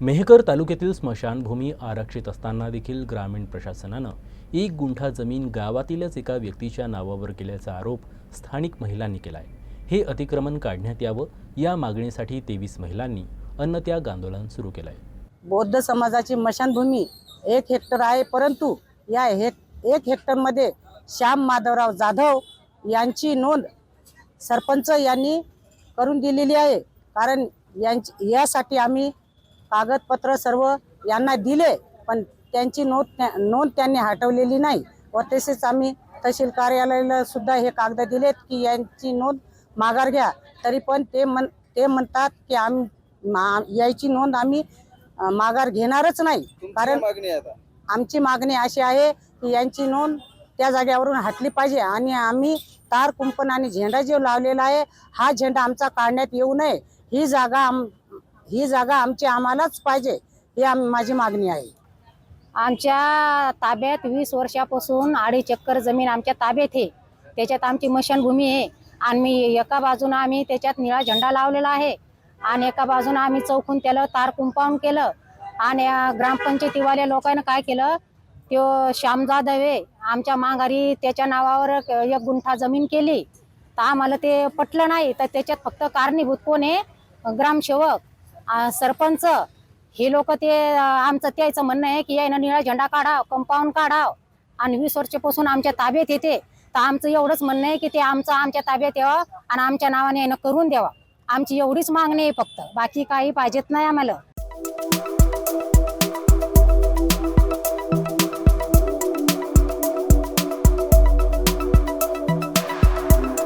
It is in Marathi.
मेहकर तालुक्यातील स्मशानभूमी आरक्षित असताना देखील ग्रामीण प्रशासनानं 1 गुंठा जमीन गावातीलच एका व्यक्तीच्या नावावर केल्याचा आरोप स्थानिक महिलांनी केलाय। हे अतिक्रमण काढण्यात यावं या मागणीसाठी 23 महिलांनी अन्नत्याग आंदोलन सुरू केलंय। बौद्ध समाजाची स्मशानभूमी 1 हेक्टर आहे, परंतु या 1 हेक्टरमध्ये श्याम माधवराव जाधव यांची नोंद सरपंच यांनी करून दिलेली आहे। कारण यासाठी आम्ही कागदपत्र सर्व यांना दिले, पण त्यांची नोंद त्यांनी हटवलेली नाही व तसेच आम्ही तहसील कार्यालयाला सुद्धा हे कागद दिलेत की यांची नोंद माघार घ्या। तरी पण ते म्हणतात की याची नोंद आम्ही माघार घेणारच नाही। कारण आमची मागणी अशी आहे की यांची नोंद त्या जागेवरून हटली पाहिजे आणि आम्ही तार कुंपण आणि झेंडा जो लावलेला आहे हा झेंडा आमचा काढण्यात येऊ नये। ही जागा आमची आम्हालाच पाहिजे, ही माझी मागणी आहे। आमच्या ताब्यात 20 वर्षापासून 2.5 एकर जमीन आमच्या ताब्यात आहे। त्याच्यात आमची स्मशानभूमी आहे आणि एका बाजूने आम्ही त्याच्यात निळा झेंडा लावलेला आहे आणि एका बाजूने आम्ही चौकून त्याला तार कुंपाऊंड केलं। आणि ग्रामपंचायतीवाल्या लोकांना काय केलं, तो श्याम जाधव आहे आमच्या माघारी त्याच्या नावावर 1 गुंठा जमीन केली। तर आम्हाला ते पटलं नाही। तर त्याच्यात फक्त कारणीभूत कोण आहे, ग्रामसेवक, सरपंच, हे लोक ते आमचं त्याचं म्हणणं आहे की यानं निळा झेंडा काढाव, कंपाऊंड काढाव आणि 20 वर्षापासून आमच्या ताब्यात येते। तर आमचं एवढंच म्हणणं आहे की ते आमच्या ताब्यात यावं आणि आमच्या नावाने यानं करून द्यावा। आमची एवढीच मागणी आहे फक्त, बाकी काही पाहिजेत नाही आम्हाला।